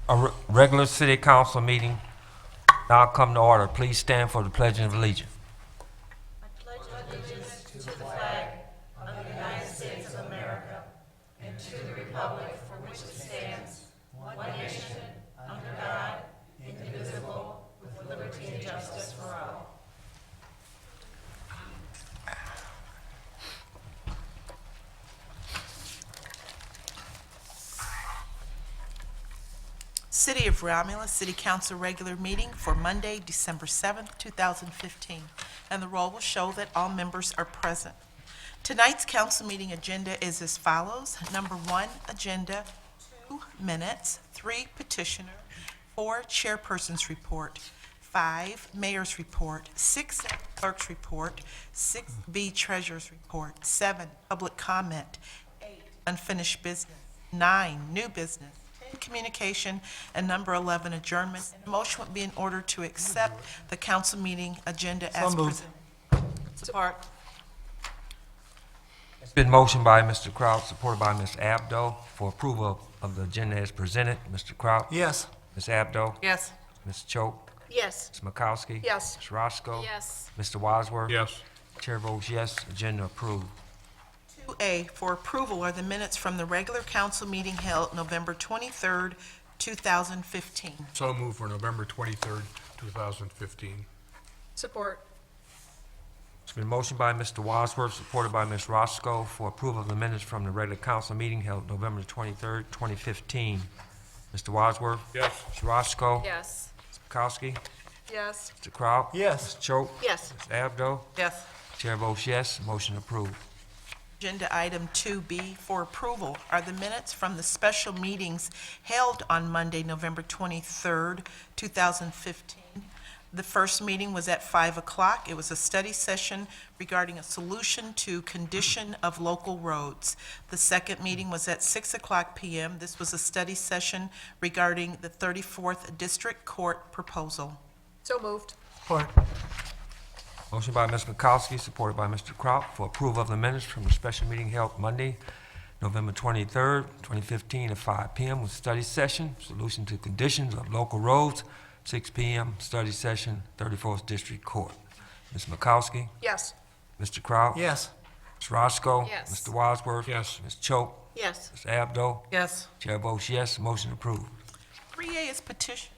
Regular city council meeting now come to order. Please stand for the Pledge of Allegiance. City of Romulus City Council regular meeting for Monday, December 7th, 2015. And the roll will show that all members are present. Tonight's council meeting agenda is as follows. Number 1, agenda, 2 minutes, 3 petitioner, 4 chairperson's report, 5 mayor's report, 6 clerk's report, 6B treasurer's report, 7 public comment, 8 unfinished business, 9 new business, communication, and number 11, adjournment. And a motion would be in order to accept the council meeting agenda as presented. Support. It's been motioned by Mr. Kraut, supported by Ms. Abdo, for approval of the agenda as presented. Mr. Kraut? Yes. Ms. Abdo? Yes. Ms. Choate? Yes. Ms. Makowski? Yes. Ms. Roscoe? Yes. Mr. Wadsworth? Yes. Chair votes yes, agenda approved. 2A for approval are the minutes from the regular council meeting held November 23rd, 2015. So moved for November 23rd, 2015. Support. It's been motioned by Mr. Wadsworth, supported by Ms. Roscoe, for approval of the minutes from the regular council meeting held November 23rd, 2015. Mr. Wadsworth? Yes. Ms. Roscoe? Yes. Ms. Makowski? Yes. Mr. Kraut? Yes. Ms. Choate? Yes. Ms. Abdo? Yes. Chair votes yes, motion approved. Agenda item 2B for approval are the minutes from the special meetings held on Monday, November 23rd, 2015. The first meeting was at 5 o'clock. It was a study session regarding a solution to condition of local roads. The second meeting was at 6 o'clock p.m. This was a study session regarding the 34th District Court proposal. So moved. Support. Motion by Ms. Makowski, supported by Mr. Kraut, for approval of the minutes from the special meeting held Monday, November 23rd, 2015, at 5 p.m. with study session, solution to conditions of local roads, 6 p.m., study session, 34th District Court. Ms. Makowski? Yes. Mr. Kraut? Yes. Ms. Roscoe? Yes. Mr. Wadsworth? Yes. Ms. Choate? Yes. Ms. Abdo? Yes. Chair votes yes, motion approved. 3A is petitioner.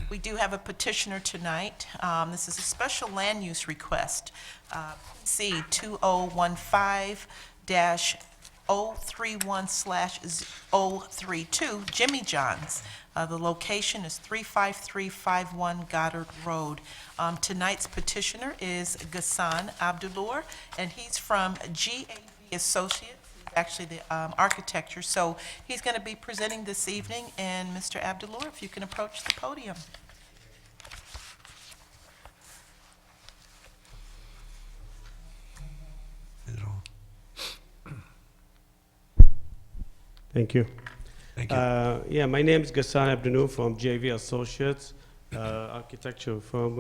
We do have a petitioner tonight. This is a special land use request, C 2015-031/032, Jimmy John's. The location is 35351 Goddard Road. Tonight's petitioner is Ghassan Abdullah, and he's from GAV Associates, actually the architecture. So he's going to be presenting this evening, and Mr. Abdullah, if you can approach the podium. Is it on? Thank you. Thank you. Yeah, my name is Ghassan Abdullah from JV Associates, architecture firm.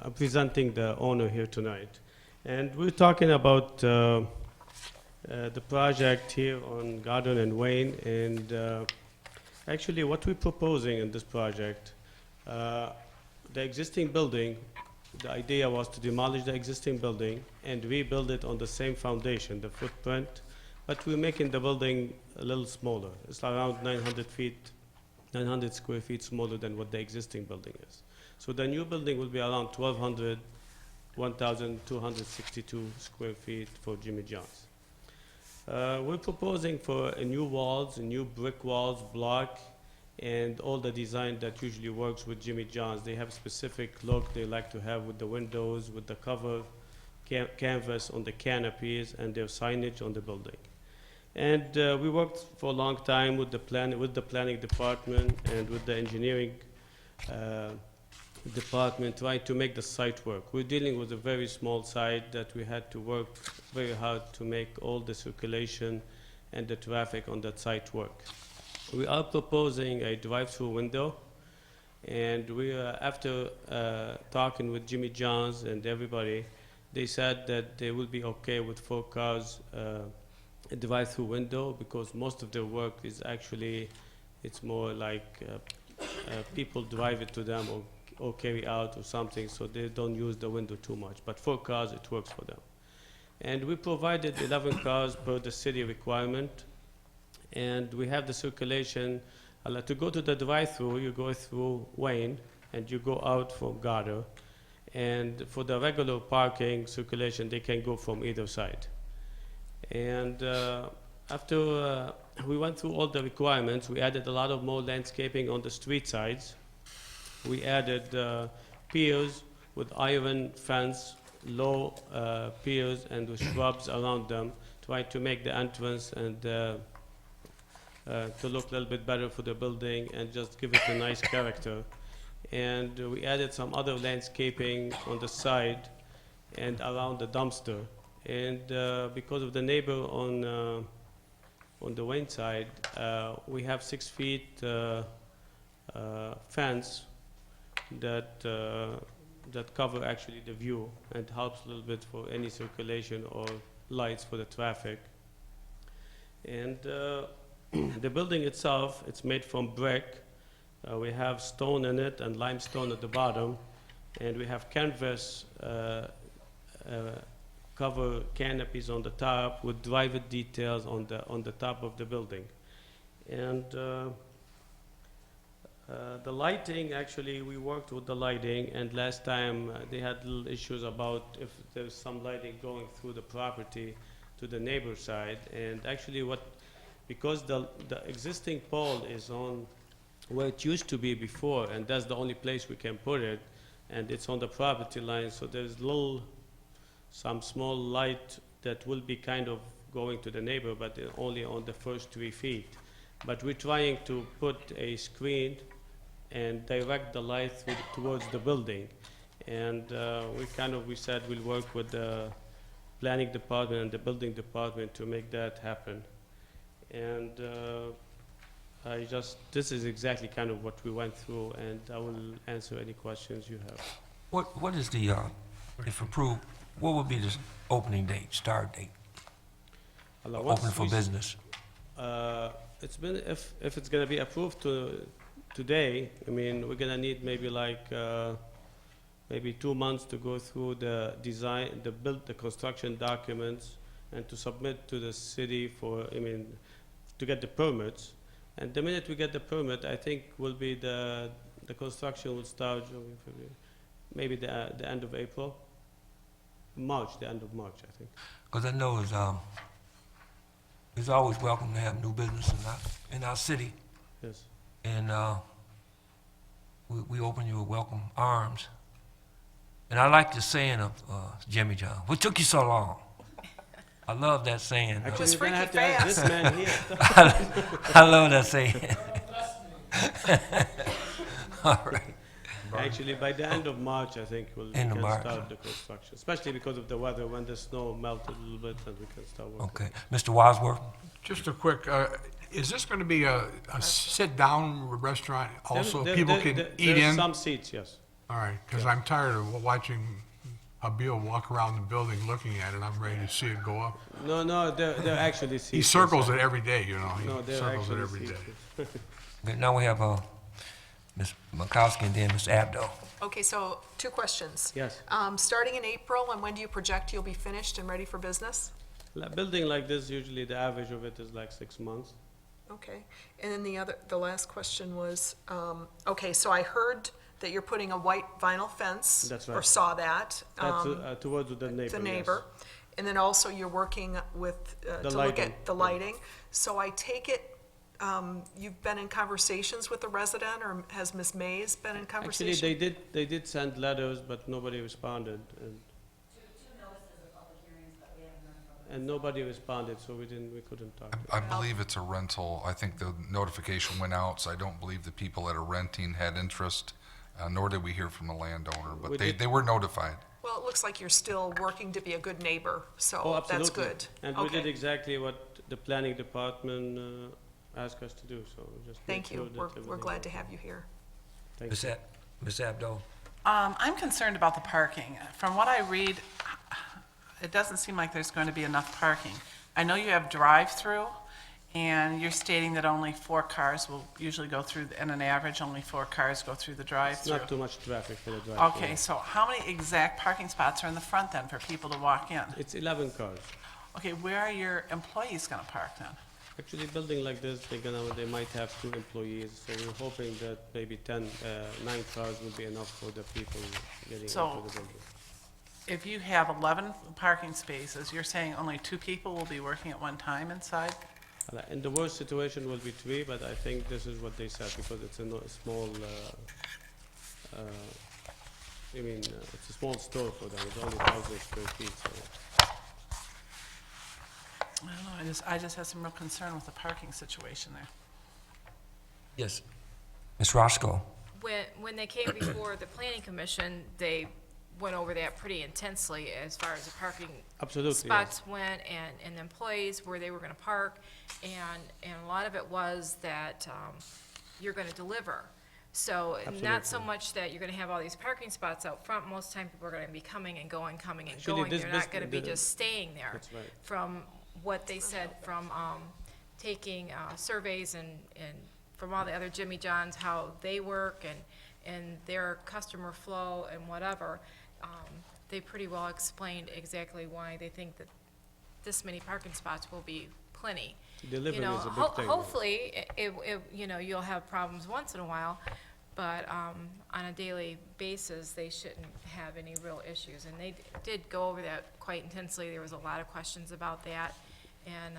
I'm presenting the owner here tonight. And we're talking about the project here on Garden and Wayne. And actually what we're proposing in this project, the existing building, the idea was to demolish the existing building and rebuild it on the same foundation, the footprint, but we're making the building a little smaller. It's around 900 square feet smaller than what the existing building is. So the new building will be around 1,262 square feet for Jimmy John's. We're proposing for a new walls, a new brick walls, block, and all the design that usually works with Jimmy John's. They have a specific look they like to have with the windows, with the cover, canvas on the canopies, and their signage on the building. And we worked for a long time with the planning department and with the engineering department, trying to make the site work. We're dealing with a very small site that we had to work very hard to make all the circulation and the traffic on that site work. We are proposing a drive-through window, and we after talking with Jimmy John's and everybody, they said that they will be okay with 4 cars a drive-through window, because most of their work is actually, it's more like people drive it to them or carry out or something, so they don't use the window too much. But for cars, it works for them. And we provided 11 cars per the city requirement. And we have the circulation. To go to the drive-through, you go through Wayne, and you go out from Goddard. And for the regular parking circulation, they can go from either side. And after we went through all the requirements, we added a lot of more landscaping on the street sides. We added piers with iron fence, low piers, and with shrubs around them, trying to make the entrance and to look a little bit better for the building and just give it a nice character. And we added some other landscaping on the side and around the dumpster. And because of the neighbor on the Wayne side, we have 6 feet fence that cover actually the view and helps a little bit for any circulation or lights for the traffic. And the building itself, it's made from brick. We have stone in it and limestone at the bottom, and we have canvas cover canopies on the top with driver details on the top of the building. And the lighting, actually, we worked with the lighting, and last time they had little issues about if there's some lighting going through the property to the neighbor side. And actually because the existing pole is on where it used to be before, and that's the only place we can put it, and it's on the property line, so there's some small light that will be kind of going to the neighbor, but only on the first 3 feet. But we're trying to put a screen and direct the light towards the building. And we said we'll work with the planning department and the building department to make that happen. And this is exactly kind of what we went through, and I will answer any questions you have. What is the, if approved, what would be the opening date, start date? Open for business? It's been, if it's gonna be approved today, I mean, we're gonna need maybe maybe 2 months to go through the design, the construction documents, and to submit to the city to get the permits. And the minute we get the permit, I think will be the construction will start maybe the end of April. The end of March, I think. Because I know it's always welcome to have new business in our city. Yes. And we open you with welcome arms. And I like the saying of Jimmy John, what took you so long? I love that saying. Actually, was you're gonna have freaky to ask this man here. I love that saying. All right. Actually, by the end of March, I think we End of can March. start the construction, especially because of the weather, when the snow melted a little bit, and we can start working. Okay. Mr. Wadsworth? Just a quick, is this going to be a sit-down restaurant also? People can eat There's in? some seats, yes. All right, because I'm tired of watching Abil walk around the building looking at it. I'm ready to see it go up. No, they're actually seats. He circles it every day, you know. No, He they're circles it actually every seats. day. Okay, now we have Ms. Makowski and then Ms. Abdo. Okay, so 2 questions. Yes. Starting in April, and when do you project you'll be finished and ready for business? A building like this, usually the average of it is like 6 months. Okay, and then the last question was, okay, so I heard that you're putting a white vinyl fence. That's Or right. saw that. That's towards the neighbor. The yes. neighbor. And then also you're working with, The to look lighting. at the lighting. So I take it, you've been in conversations with the resident, or has Ms. Mays been in Actually, conversation? they did send letters, but nobody responded, and nobody responded, so we couldn't talk. I believe it's a rental. I think the notification went out, so I don't believe the people that are renting had interest, nor did we hear from the landowner, We but did- they were notified. Well, it looks like you're still working to be a good neighbor, Oh, so absolutely. that's good. And we did Okay. exactly what the planning department asked us to do, so we just made Thank sure you. that We're everything glad was- to have you here. Thank Ms. you. Ms. Abdo? I'm concerned about the parking. From what I read, it doesn't seem like there's going to be enough parking. I know you have drive-through, And you're stating that only 4 cars will usually go through, and on average, only 4 cars go through the It's drive-through? not too much traffic for the drive. Okay, so how many exact parking spots are in the front then for people to walk in? It's 11 cars. Okay, where are your employees gonna park then? Actually, building like this, they might have 2 employees, so we're hoping that maybe 9 cars will be enough for the people getting into So- the building. If you have 11 parking spaces, you're saying only 2 people will be working at one time inside? In the worst situation will be 3, but I think this is what they said, because it's a small, it's a small store for them, it's only 1,000 square feet, so. I don't know, I just have some real concern with the parking situation there. Yes. Ms. Roscoe? When they came before the planning commission, they went over that pretty intensely as far as the parking Absolutely, spots went and employees where they were gonna park. And a lot of it was that, you're gonna deliver. So not so Absolutely. much that you're gonna have all these parking spots out front. Most of the time people are gonna be coming and going, coming and Actually, going. this- They're this- not gonna be the- just staying there. That's right. From what they said from, taking, surveys and from all the other Jimmy Johns, how they work and their customer flow and whatever, they pretty well explained exactly why they think that this many parking spots will be plenty. Delivery You know, is a big thing. hopefully, you'll have problems once in a while, but, on a daily basis, they shouldn't have any real issues. And they did go over that quite intensely. There was a lot of questions about that. And,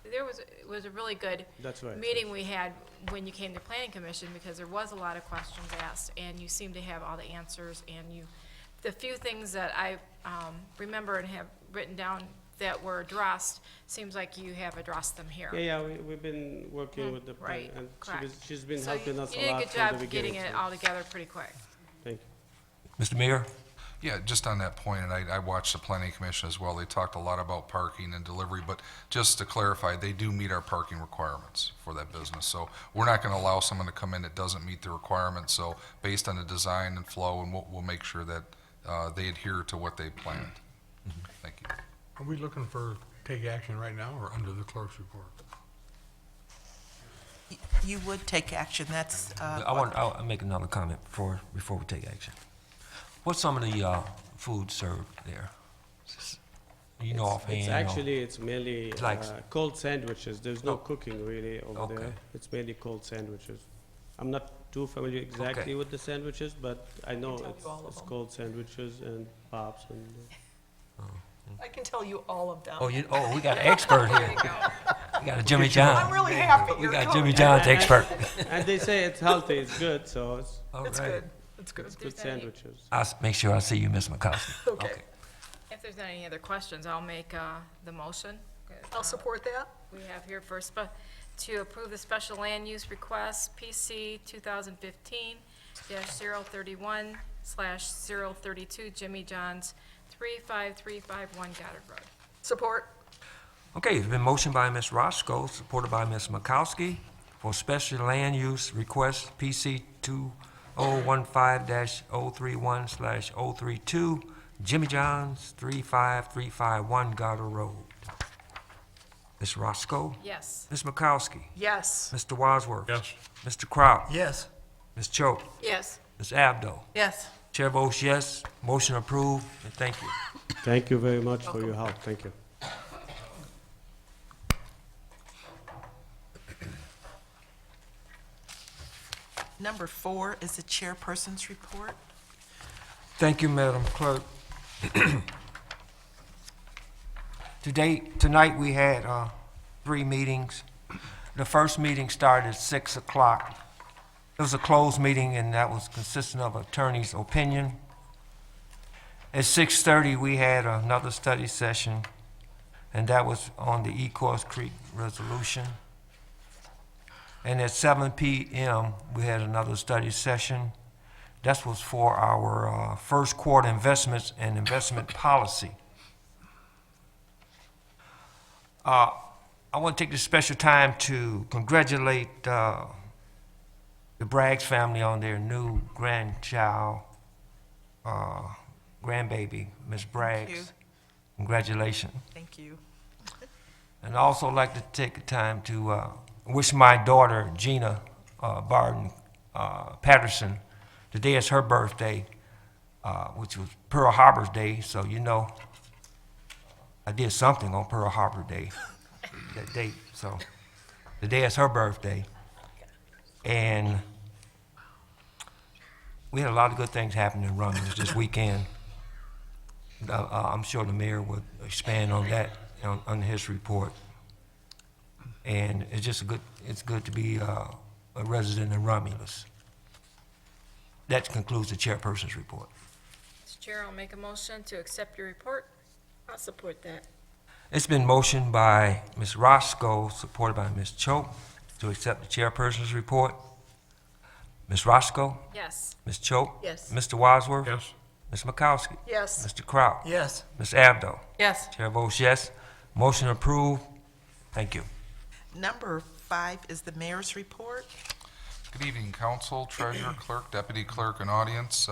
it was a really good That's right. meeting we had when you came to planning commission, because there was a lot of questions asked, and you seemed to have all the answers, and the few things that I, remember and have written down that were addressed, seems like you have addressed them here. Yeah, we've been working with the, Right, and correct. she's been So you helping us a did a lot good from the job beginning. getting it so all together pretty quick. Thank you. Mr. Mayor? Yeah, just on that point, and I watched the planning commission as well, they talked a lot about parking and delivery, but just to clarify, they do meet our parking requirements for that business. So we're not gonna allow someone to come in that doesn't meet the requirements, so based on the design and flow, and we'll make sure that, they adhere to what they planned. Thank you. Are we looking for take action right now or under the clerk's report? You would take action, that's, I'll make another comment before we take action. What's some of the food served there? You know offhand? It's or- actually, it's mainly It's like- cold sandwiches. There's no Oh. cooking really over there. Okay. It's mainly cold sandwiches. I'm not too familiar exactly Okay. with the sandwiches, but I know tell you all of it's them. cold sandwiches and pops and, I can tell you all of them. We got an expert here. We got a Jimmy John. I'm really happy We you're got coming. Jimmy John's expert. and they say it's healthy, it's good, so it's All It's right. good, it's good. good sandwiches. Make sure I see you, Ms. McCoskey. Okay, If there's not any other questions, I'll make, the motion. I'll support that. We have here first, to approve the special land use request, PC 2015-031/032 Jimmy John's 35351 Goddard Road. Support. Okay, it's been motioned by Ms. Roscoe, supported by Ms. McCoskey, for special land use request PC 2015-031/032 Jimmy John's 35351 Goddard Road. Ms. Roscoe? Yes. Ms. McCoskey? Yes. Mr. Wadsworth? Yes. Mr. Kraut? Yes. Ms. Choate? Yes. Ms. Abdo? yes. Chair votes yes, motion approved, and thank you. Thank you very much for your help. Thank you. Number 4 is the chairperson's report. Thank you, Madam Clerk. Tonight, we had 3 meetings. The first meeting started at 6 o'clock. It was a closed meeting, and that was consisting of attorney's opinion. At 6:30, we had another study session, and that was on the Ecorse Creek resolution. And at 7 p.m., we had another study session. That was for our first quarter investments and investment policy. I want to take this special time to congratulate the Braggs family on their new grandchild, grandbaby, Ms. you. Braggs. Congratulations. Thank you. And I also like to take the time to wish my daughter, Gina Barton Patterson, today is her birthday, which was Pearl Harbor's Day, so you know I did something on Pearl Harbor Day, that date. So today is her birthday. And we had a lot of good things happen in Romulus this weekend. I'm sure the mayor would expand on that on his report. And it's just it's good to be a resident in Romulus. That concludes the chairperson's report. Mr. Chair, I'll make a motion to accept your report. I'll support that. It's been motioned by Ms. Roscoe, supported by Ms. Choate, to accept the chairperson's report. Ms. Roscoe? Yes. Ms. Choate? Yes. Mr. Wadsworth? Yes. Ms. Makowski? Yes. Mr. Kraut? Yes. Ms. Abdo? Yes. Chair votes yes. Motion approved. Thank you. Number 5 is the mayor's report. Good evening, council, treasurer, clerk, deputy clerk, and audience.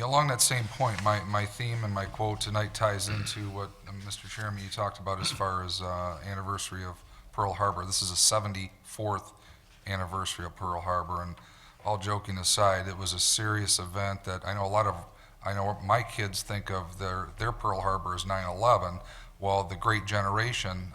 Along that same point, my theme and my quote tonight ties into what, Mr. Chairman, you talked about as far as anniversary of Pearl Harbor. This is a 74th anniversary of Pearl Harbor, and all joking aside, it was a serious event that I know my kids think of their Pearl Harbor as 9/11, while the great generation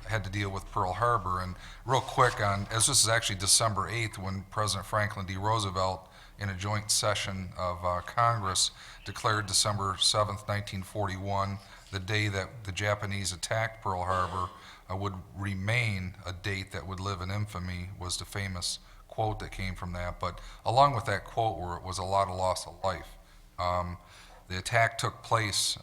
had to deal with Pearl Harbor. And real quick as this is actually December 8th, when President Franklin D. Roosevelt, in a joint session of Congress, declared December 7th, 1941, the day that the Japanese attacked Pearl Harbor would remain a date that would live in infamy, was the famous quote that came from that. But along with that quote was a lot of loss of life. The attack took place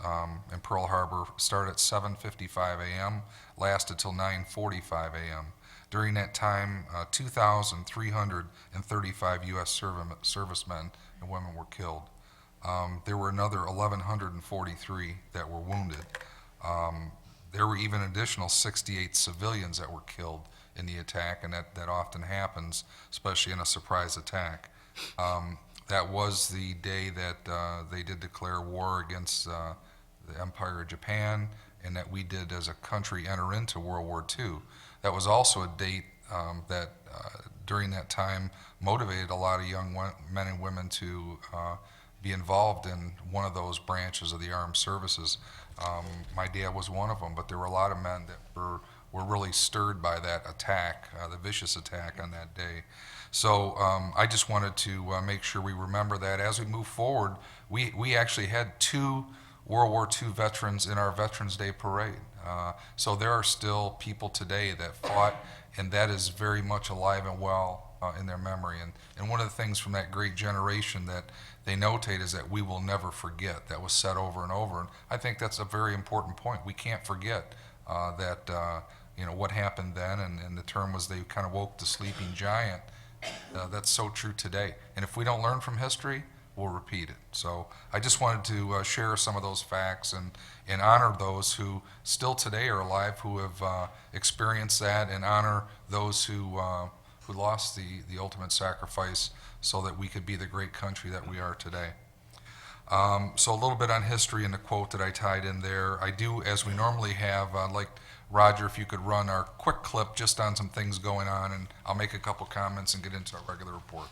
in Pearl Harbor, started at 7:55 a.m., lasted till 9:45 a.m. During that time, 2,335 U.S. servicemen and women were killed. There were another 1,143 that were wounded. There were even additional 68 civilians that were killed in the attack, and that often happens, especially in a surprise attack. That was the day that they did declare war against the Empire of Japan, and that we did as a country enter into World War II. That was also a date that during that time motivated a lot of young men and women to be involved in one of those branches of the armed services. My dad was one of them, but there were a lot of men that were really stirred by that attack, the vicious attack on that day. So I just wanted to make sure we remember that as we move forward. We actually had 2 World War II veterans in our Veterans Day parade. So there are still people today that fought, and that is very much alive and well in their memory. And one of the things from that great generation that they notate is that we will never forget. That was said over and over, and I think that's a very important point. We can't forget that what happened then, and the term was they kind of woke the sleeping giant. That's so true today. And if we don't learn from history, we'll repeat it. So I just wanted to share some of those facts and honor those who still today are alive, who have experienced that, and honor those who lost the ultimate sacrifice so that we could be the great country that we are today. So a little bit on history and the quote that I tied in there. I do, as we normally have, like Roger, if you could run our quick clip just on some things going on, and I'll make a couple comments and get into our regular report.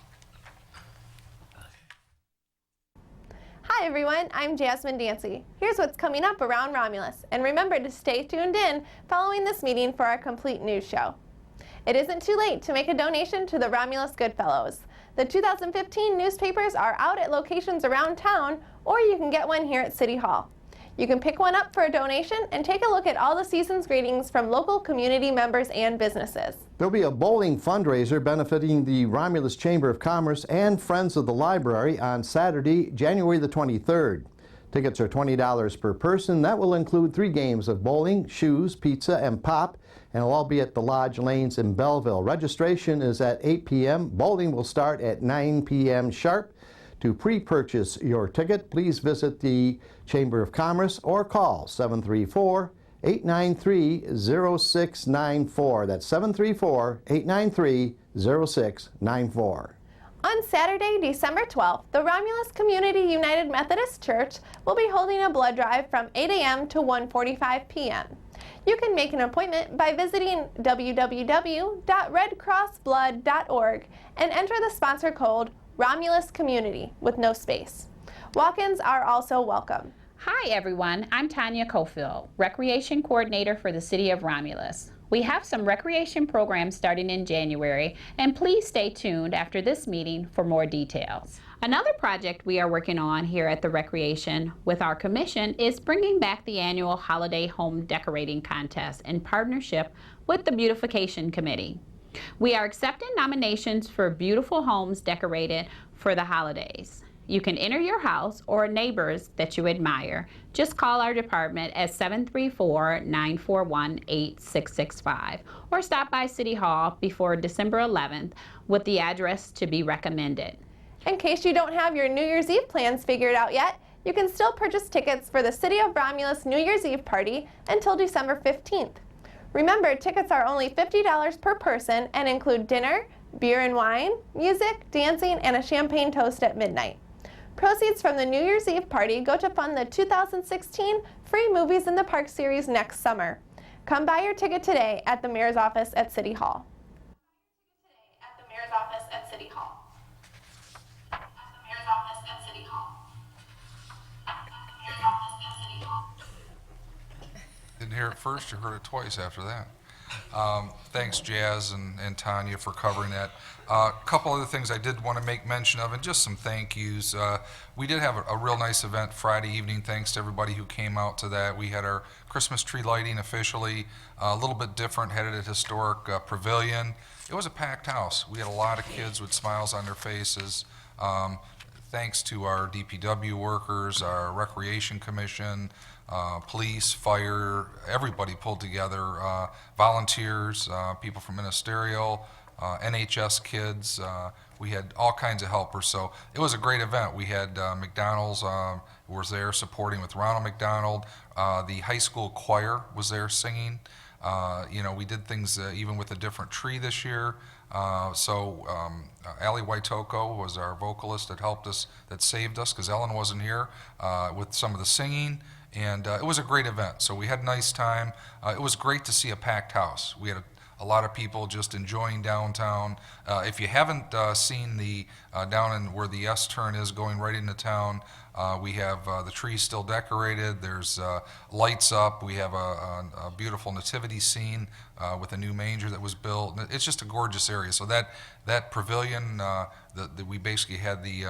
Hi everyone, I'm Jasmine Dancy. Here's what's coming up around Romulus, and remember to stay tuned in following this meeting for our complete news show. It isn't too late to make a donation to the Romulus Goodfellows. The 2015 newspapers are out at locations around town, or you can get one here at City Hall. You can pick one up for a donation and take a look at all the season's greetings from local community members and businesses. There'll be a bowling fundraiser benefiting the Romulus Chamber of Commerce and Friends of the Library on Saturday, January the 23rd. Tickets are $20 per person. That will include 3 games of bowling, shoes, pizza, and pop, and it'll all be at the Lodge Lanes in Belleville. Registration is at 8 p.m. Bowling will start at 9 p.m. sharp. To pre-purchase your ticket, please visit the Chamber of Commerce or call 734-893-0694. That's 734-893-0694. On Saturday, December 12th, the Romulus Community United Methodist Church will be holding a blood drive from 8 a.m. to 1:45 p.m. You can make an appointment by visiting www.redcrossblood.org and enter the sponsor code Romulus Community with no space. Walk-ins are also welcome. Hi everyone, I'm Tanya Cofield, Recreation Coordinator for the City of Romulus. We have some recreation programs starting in January, and please stay tuned after this meeting for more details. Another project we are working on here at the Recreation with our commission is bringing back the annual Holiday Home Decorating Contest in partnership with the Beautification Committee. We are accepting nominations for beautiful homes decorated for the holidays. You can enter your house or neighbors that you admire. Just call our department at 734-941-8665 or stop by City Hall before December 11th with the address to be recommended. In case you don't have your New Year's Eve plans figured out yet, you can still purchase tickets for the City of Romulus New Year's Eve party until December 15th. Remember, tickets are only $50 per person and include dinner, beer and wine, music, dancing, and a champagne toast at midnight. Proceeds from the New Year's Eve party go to fund the 2016 Free Movies in the Park series next summer. Come buy your ticket today at the Mayor's office at City Hall. Didn't hear it first, you heard it twice after that. Thanks, Jazz and Tanya, for covering that. A couple other things I did want to make mention of, and just some thank yous. We did have a real nice event Friday evening. Thanks to everybody who came out to that. We had our Christmas tree lighting officially, a little bit different, headed at Historic Pavilion. It was a packed house. We had a lot of kids with smiles on their faces. Thanks to our DPW workers, our Recreation Commission, police, fire, everybody pulled together, volunteers, people from ministerial, NHS kids. We had all kinds of helpers, so it was a great event. We had McDonald's was there supporting with Ronald McDonald. The high school choir was there singing. We did things even with a different tree this year. Allie Waitoko was our vocalist that helped us, that saved us, because Ellen wasn't here, with some of the singing. And it was a great event, so we had a nice time. It was great to see a packed house. We had a lot of people just enjoying downtown. If you haven't seen the down in where the S turn is going right into town, we have the trees still decorated. There's lights up. We have a beautiful nativity scene with a new manger that was built. It's just a gorgeous area. So that pavilion, we basically had the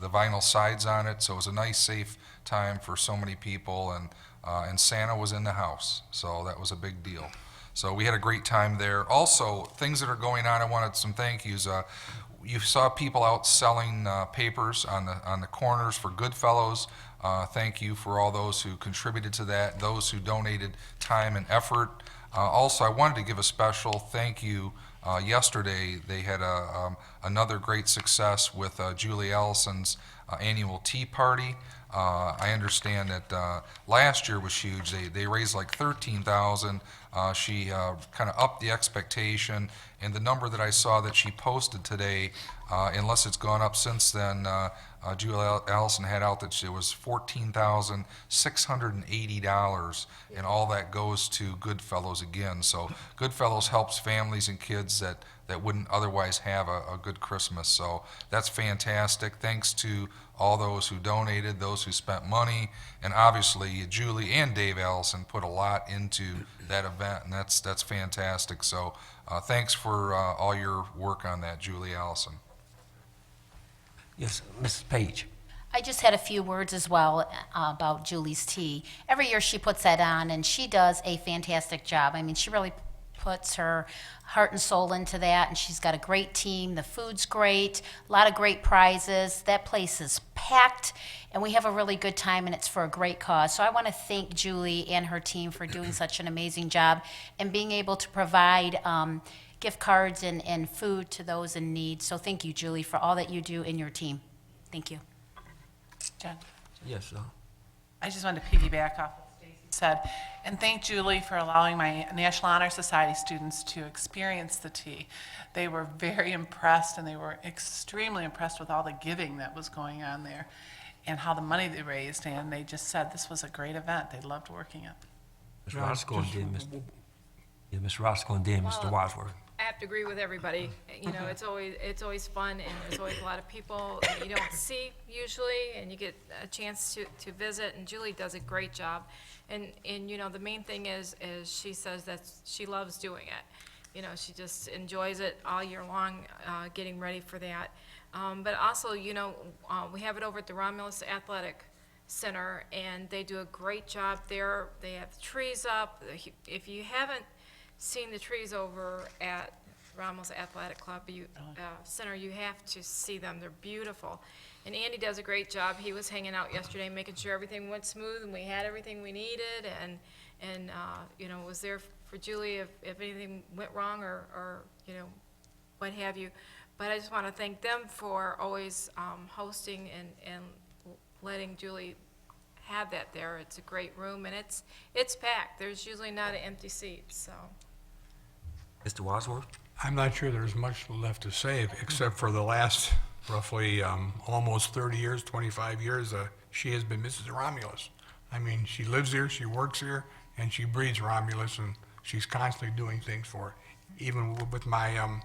vinyl sides on it, so it was a nice, safe time for so many people, and Santa was in the house, so that was a big deal. So we had a great time there. Also, things that are going on, I wanted some thank yous. You saw people out selling papers on the corners for Goodfellows. Thank you for all those who contributed to that, those who donated time and effort. Also, I wanted to give a special thank you. Yesterday, they had another great success with Julie Allison's annual tea party. I understand that last year was huge. They raised like $13,000. She kind of upped the expectation, and the number that I saw that she posted today, unless it's gone up since then, Julie Allison had out that it was $14,680, and all that goes to Goodfellows again. So Goodfellows helps families and kids that wouldn't otherwise have a good Christmas. So that's fantastic. Thanks to all those who donated, those who spent money, and obviously Julie and Dave Allison put a lot into that event, and that's fantastic. So thanks for all your work on that, Julie Allison. Yes, Mrs. Page. I just had a few words as well about Julie's tea. Every year she puts that on, and she does a fantastic job. I mean, she really puts her heart and soul into that, and she's got a great team. The food's great, a lot of great prizes. That place is packed, and we have a really good time, and it's for a great cause. So I want to thank Julie and her team for doing such an amazing job and being able to provide gift cards and food to those in need. So thank you, Julie, for all that you do in your team. Thank you. Jen? Yes, I just wanted to piggyback off what Stacy said and thank Julie for allowing my National Honor Society students to experience the tea. They were very impressed, and they were extremely impressed with all the giving that was going on there and how the money they raised, and they just said this was a great event. They loved working it. Ms. No, Roscoe and just- then Mr. Yeah, Ms. Roscoe and then Mr. Well, Wadsworth. I have to agree with everybody. You know, it's always fun, and there's always a lot of people that you don't see usually, and you get a chance to visit, and Julie does a great job. And you know, the main thing is she says that she loves doing it. You know, she just enjoys it all year long, getting ready for that. But also, you know, we have it over at the Romulus Athletic Center, and they do a great job there. They have trees up. If you haven't seen the trees over at Romulus Athletic Club Center, you have to see them. They're beautiful. And Andy does a great job. He was hanging out yesterday, making sure everything went smooth and we had everything we needed, and you know, was there for Julie if anything went wrong or you know, what have you. But I just want to thank them for always hosting and letting Julie have that there. It's a great room, and it's packed. There's usually not an empty seat, so. Mr. Wadsworth? I'm not sure there's much left to say, except for the last roughly almost 30 years, 25 years, she has been Mrs. Romulus. I mean, she lives here, she works here, and she breathes Romulus, and she's constantly doing things for it. Even with my, I'm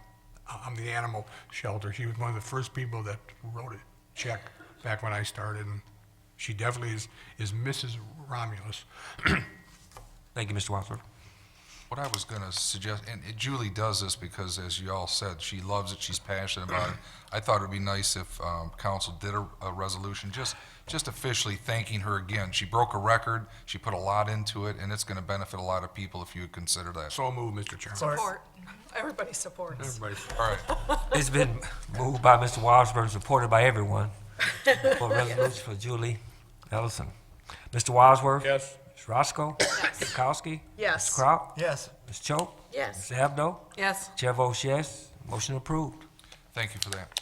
the animal shelter, she was one of the first people that wrote a check back when I started, and she definitely is Mrs. Romulus. Thank you, Mr. Wadsworth. What I was going to suggest, and Julie does this because, as you all said, she loves it, she's passionate about it. I thought it would be nice if council did a resolution, just officially thanking her again. She broke a record, she put a lot into it, and it's going to benefit a lot of people if you would consider that. So moved, Mr. Chairman. Support. Everybody supports. Everybody. All right. It's been moved by Mr. Wadsworth, supported by everyone, for resolution for Julie Ellison. Mr. Wadsworth? Yes. Ms. Roscoe? Ms. Kowski? Yes. Ms. Kraut? Yes. Ms. Choate? Yes. Ms. Abdo? Yes. Chair votes yes. Motion approved. Thank you for that.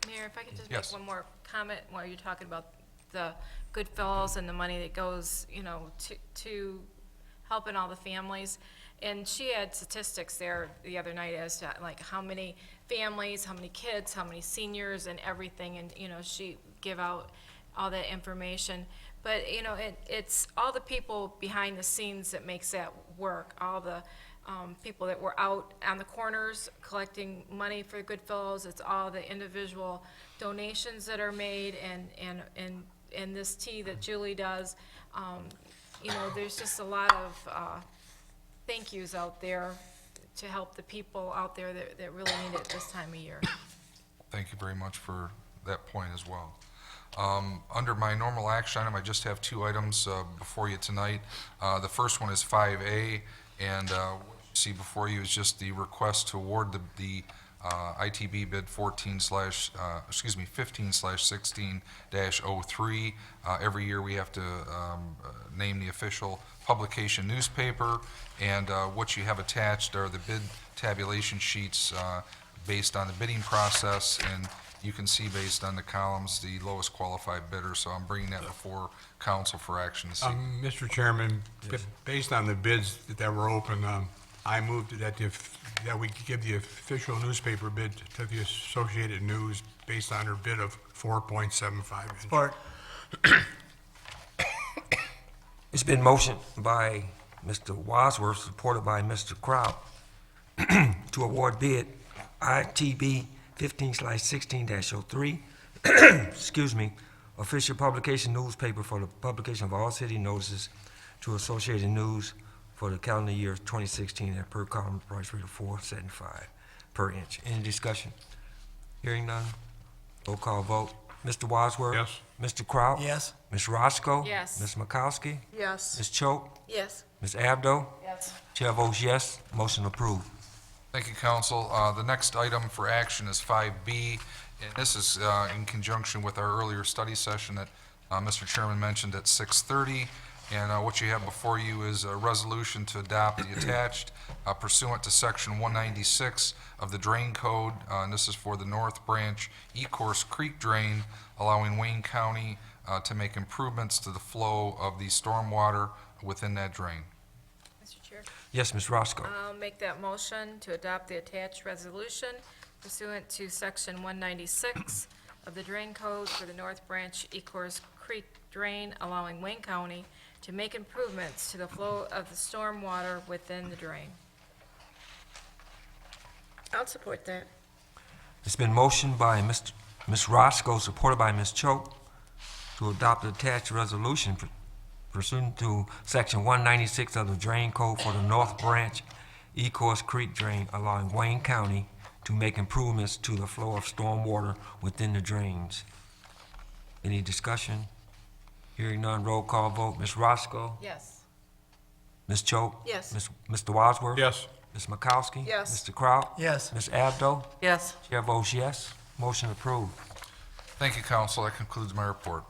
Mayor, if I could just Yes. make one more comment while you're talking about the Goodfellas and the money that goes, you know, to helping all the families. And she had statistics there the other night as to like how many families, how many kids, how many seniors and everything. And, you know, she give out all that information. But, you know, it's all the people behind the scenes that makes that work. All the people that were out on the corners collecting money for Goodfellows. It's all the individual donations that are made and this tea that Julie does. You know, there's just a lot of thank yous out there to help the people out there that really need it this time of year. Thank you very much for that point as well. Under my normal action item, I just have two items before you tonight. The first one is 5A, and what you see before you is just the request to award the ITB bid 15/16-03. Every year we have to name the official publication newspaper, and what you have attached are the bid tabulation sheets based on the bidding process, and you can see based on the columns the lowest qualified bidder, so I'm bringing that before council for action this evening. Mr. Chairman, based on the bids that were open, I moved that we give the official newspaper bid to the Associated News based on her bid of 4.75 inches. Support. It's been motioned by Mr. Wadsworth, supported by Mr. Kraut, to award bid ITB 15/16-03, excuse me, official publication newspaper for the publication of all city notices to Associated News for the calendar year 2016 at per column price rate of $4.75 per inch. Any discussion? Hearing none. Roll call vote. Mr. Wadsworth? Yes. Mr. Kraut? Yes. Ms. Roscoe? Yes. Ms. Makowski? Yes. Ms. Choate? Yes. Ms. Abdo? Yes. Chair votes yes. Motion approved. Thank you, council. The next item for action is 5B, and this is in conjunction with our earlier study session that Mr. Chairman mentioned at 6:30. And what you have before you is a resolution to adopt the attached pursuant to Section 196 of the Drain Code, and this is for the North Branch Ecorse Creek Drain, allowing Wayne County to make improvements to the flow of the stormwater within that drain. Mr. Chair? Yes, Ms. Roscoe. I'll make that motion to adopt the attached resolution pursuant to Section 196 of the Drain Code for the North Branch Ecorse Creek Drain, allowing Wayne County to make improvements to the flow of the storm water within the drain. I'll support that. It's been motioned by Ms. Roscoe, supported by Ms. Choate, to adopt the attached resolution pursuant to Section 196 of the Drain Code for the North Branch Ecorse Creek Drain, allowing Wayne County to make improvements to the flow of storm water within the drains. Any discussion? Hearing none, roll call vote. Ms. Roscoe? Yes. Ms. Choate? Yes. Mr. Wadsworth? Yes. Ms. Makowski? Yes. Mr. Kraut? Yes. Ms. Abdo? Yes. Chair votes yes. Motion approved. Thank you, council. That concludes my report.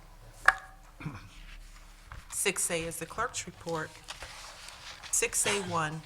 6A is the clerk's report. 6A1,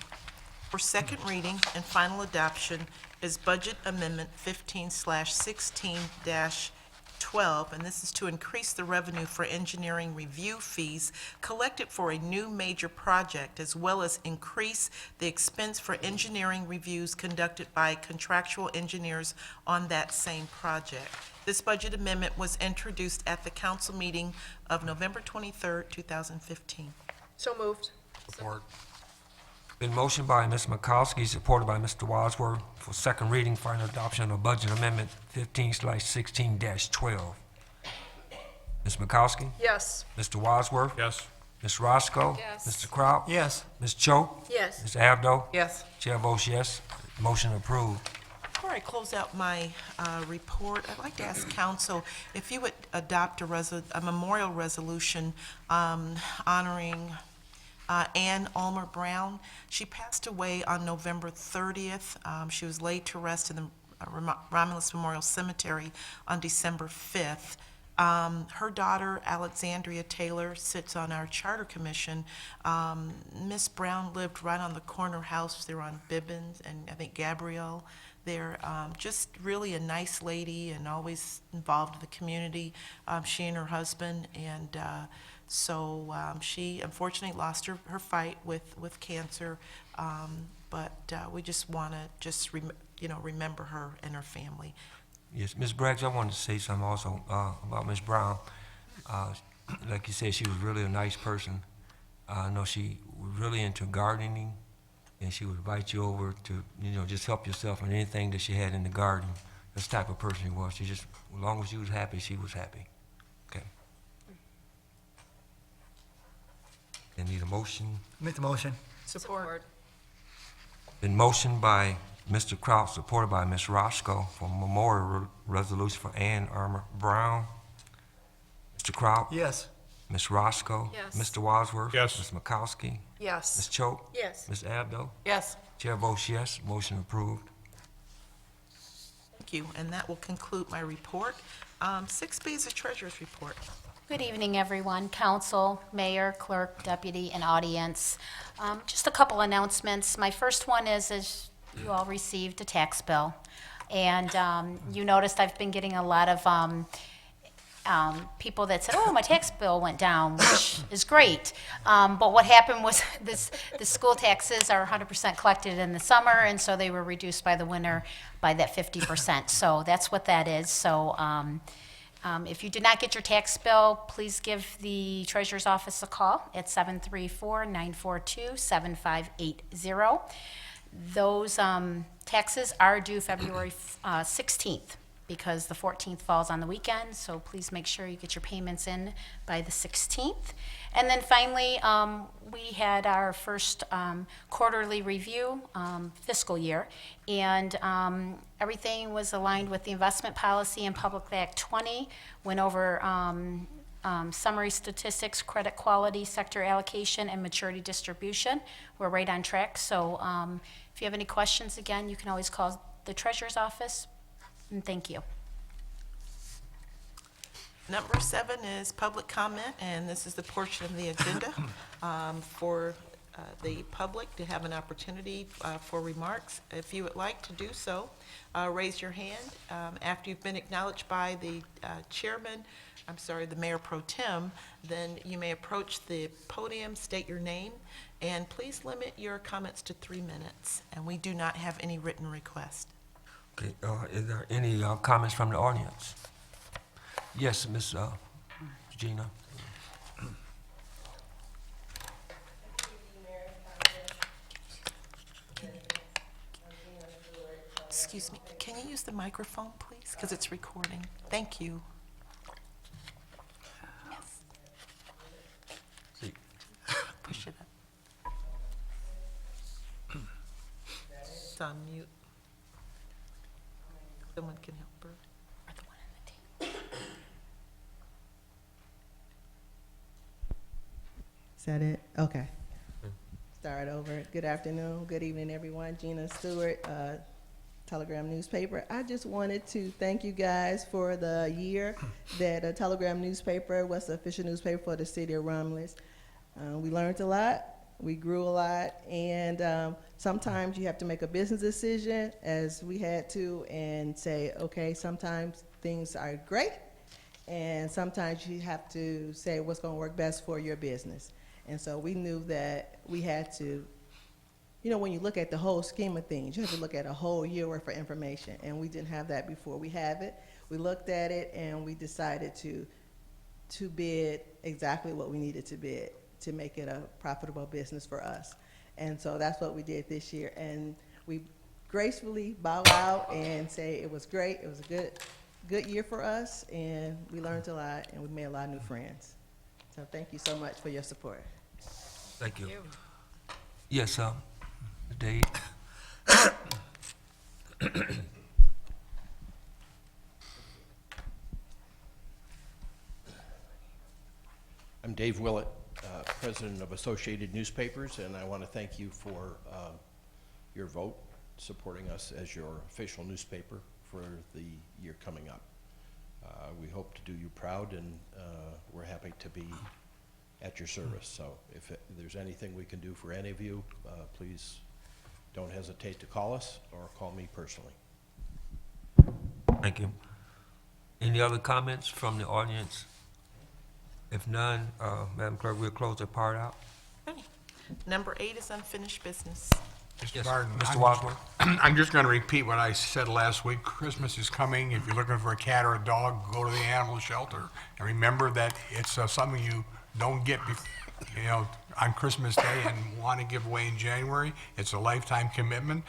for second reading and final adoption is Budget Amendment 15/16-12, and this is to increase the revenue for engineering review fees collected for a new major project, as well as increase the expense for engineering reviews conducted by contractual engineers on that same project. This budget amendment was introduced at the council meeting of November 23rd, 2015. So moved. Support. Been motioned by Ms. Makowski, supported by Mr. Wadsworth, for second reading, final adoption of Budget Amendment 15/16-12. Ms. Makowski? Yes. Mr. Wadsworth? Yes. Ms. Roscoe? Yes. Mr. Kraut? Yes. Ms. Choate? Yes. Ms. Abdo? Yes. Chair votes yes. Motion approved. Before I close out my report, I'd like to ask council if you would adopt a memorial resolution honoring Ann Ulmer Brown. She passed away on November 30th. She was laid to rest in the Romulus Memorial Cemetery on December 5th. Her daughter, Alexandria Taylor, sits on our Charter Commission. Miss Brown lived right on the corner house there on Bibbins and I think Gabrielle there. Just really a nice lady and always involved in the community, she and her husband. And so she unfortunately lost her fight with cancer, but we just want to remember her and her family. Yes, Ms. Braggs, I wanted to say something also about Ms. Brown. Like you said, she was really a nice person. I know she was really into gardening, and she would invite you over to, just help yourself in anything that she had in the garden. That's the type of person she was. She just, as long as she was happy, she was happy. Okay. I need a motion. Make the motion. Support. Been motioned by Mr. Kraut, supported by Ms. Roscoe, for memorial resolution for Ann Ulmer Brown. Mr. Kraut? Yes. Ms. Roscoe? Yes. Mr. Wadsworth? Yes. Ms. Makowski? Ms. Yes. Choate? Yes. Ms. Abdo? Yes. Chair votes yes. Motion approved. Thank you, and that will conclude my report. 6B is the treasurer's report. Good evening, everyone, council, mayor, clerk, deputy, and audience. Just a couple announcements. My first one is you all received a tax bill. And you noticed I've been getting a lot of people that said, oh, my tax bill went down, which is great. But what happened was the school taxes are 100% collected in the summer, and so they were reduced by the winter by that 50%. So that's what that is. So if you did not get your tax bill, please give the treasurer's office a call at 734-942-7580. Those taxes are due February 16th because the 14th falls on the weekend, so please make sure you get your payments in by the 16th. And then finally, we had our first quarterly review fiscal year, and everything was aligned with the investment policy and Public Act 20, went over summary statistics, credit quality, sector allocation, and maturity distribution. We're right on track, so if you have any questions, again, you can always call the treasurer's office, and thank you. Number 7 is public comment, and this is the portion of the agenda for the public to have an opportunity for remarks. If you would like to do so, raise your hand. After you've been acknowledged by the the Mayor Pro Tem, then you may approach the podium, state your name, and please limit your comments to 3 minutes. And we do not have any written requests. Okay, is there any comments from the audience? Yes, Ms. Gina. Excuse me, can you use the microphone, please? Because it's recording. Thank you. Yes. See. Push it up. It's on mute. Someone can help her. Or the one in the tape. Is that it? Okay. Start over. Good afternoon, good evening, everyone. Gina Stewart, Telegram newspaper. I just wanted to thank you guys for the year that Telegram newspaper was the official newspaper for the city of Romulus. We learned a lot, we grew a lot, and sometimes you have to make a business decision, as we had to, and say, okay, sometimes things are great, and sometimes you have to say what's going to work best for your business. And so we knew that we had to, you know, when you look at the whole scheme of things, you have to look at a whole year worth of information, and we didn't have that before. We have it, we looked at it, and we decided to bid exactly what we needed to bid to make it a profitable business for us. And so that's what we did this year, and we gracefully bow out and say it was great, it was a good year for us, and we learned a lot, and we made a lot of new friends. So thank you so much for your support. Thank you. Yes, Dave. I'm Dave Willett, President of Associated Newspapers, and I want to thank you for your vote supporting us as your official newspaper for the year coming up. We hope to do you proud, and we're happy to be at your service. So if there's anything we can do for any of you, please don't hesitate to call us or call me personally. Thank you. Any other comments from the audience? If none, Madam Clerk, we'll close the part out. Okay. Number 8 is unfinished business. Mr. Yes, Barton, Mr. Wadsworth. I'm just going to repeat what I said last week. Christmas is coming. If you're looking for a cat or a dog, go to the animal shelter. And remember that it's something you don't get, on Christmas Day and want to give away in January. It's a lifetime commitment.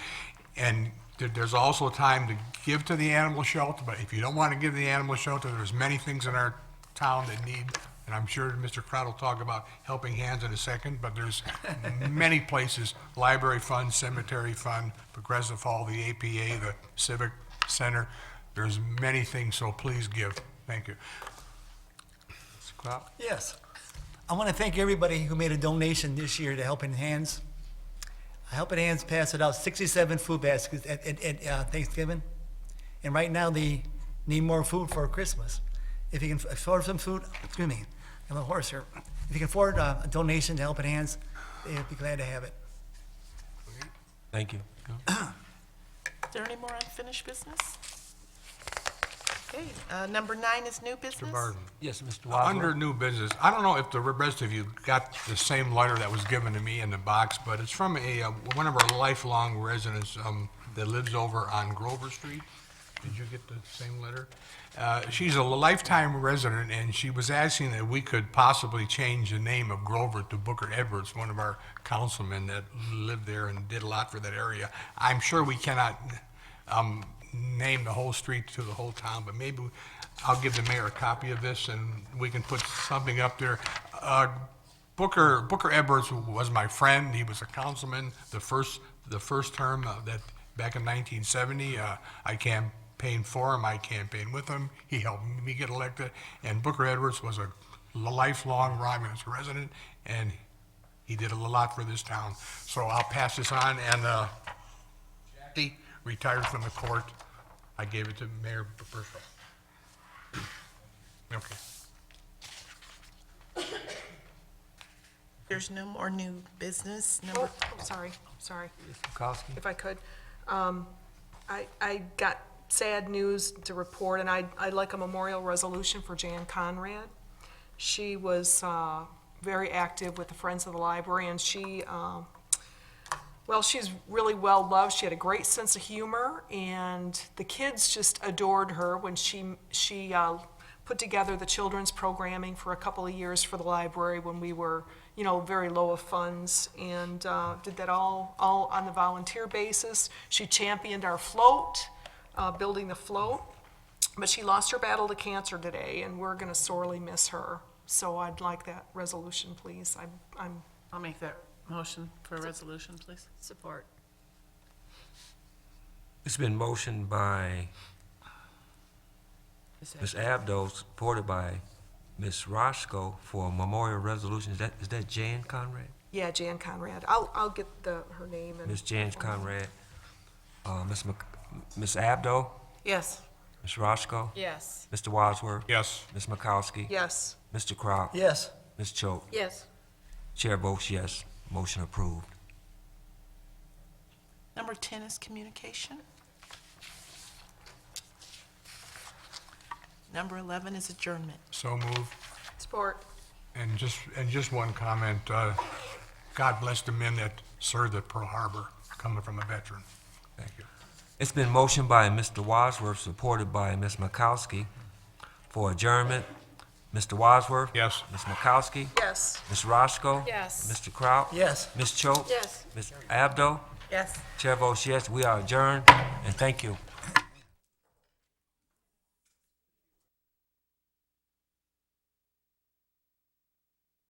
And there's also time to give to the animal shelter, but if you don't want to give to the animal shelter, there's many things in our town that need, and I'm sure Mr. Crowd will talk about helping hands in a second, but there's many places, library fund, cemetery fund, Progressive Hall, the APA, the Civic Center. There's many things, so please give. Thank you. Mr. Crowell? Yes. I want to thank everybody who made a donation this year to Helping Hands. Helping Hands passed out 67 food baskets at Thanksgiving, and right now they need more food for Christmas. If you can afford some food, excuse me, I'm a horse here. If you can afford a donation to Helping Hands, they'd be glad to have it. Thank you. Is there any more unfinished business? Okay, number 9 is new business. Mr. Barton. Yes, Mr. Wadsworth. Under new business, I don't know if the rest of you got the same letter that was given to me in the box, but it's from one of our lifelong residents that lives over on Grover Street. Did you get the same letter? She's a lifetime resident, and she was asking that we could possibly change the name of Grover to Booker Edwards, one of our councilmen that lived there and did a lot for that area. I'm sure we cannot name the whole street to the whole town, but maybe I'll give the mayor a copy of this and we can put something up there. Booker Edwards was my friend. He was a councilman the first term that back in 1970. I campaigned for him. I campaigned with him. He helped me get elected. And Booker Edwards was a lifelong Romulus resident, and he did a lot for this town. So I'll pass this on. And Jackie retired from the court. I gave it to Mayor Burschel. Okay. There's no more new business. Oh, sorry. Mr. Kowski? If I could. I got sad news to report, and I'd like a memorial resolution for Jan Conrad. She was very active with the Friends of the Library, and she's really well loved. She had a great sense of humor, and the kids just adored her when she put together the children's programming for a couple of years for the library when we were you know, very low of funds, and did that all on the volunteer basis. She championed our float, building the float, but she lost her battle to cancer today, and we're going to sorely miss her. So I'd like that resolution, please. I'll make that motion for resolution, please. Support. It's been motioned by Ms. Abdo, supported by Ms. Roscoe for a memorial resolution. Is that Jan Conrad? Yeah, Jan Conrad. I'll get her name and. Ms. Jan Conrad. Ms. Abdo? Yes. Ms. Roscoe? Yes. Mr. Wadsworth? Yes. Ms. Makowski? Yes. Mr. Crowd? Yes. Ms. Choate? Yes. Chair votes yes. Motion approved. Number 10 is communication. Number 11 is adjournment. So move. Support. And just one comment, God bless the men that served at Pearl Harbor, coming from a veteran. Thank you. It's been motioned by Mr. Wadsworth, supported by Ms. Makowski for adjournment. Mr. Wadsworth? Yes. Ms. Makowski? Yes. Ms. Roscoe? Yes. Mr. Kraut? Yes. Ms. Choate? Yes. Ms. Abdo? Yes. Chair votes yes. We are adjourned, and thank you.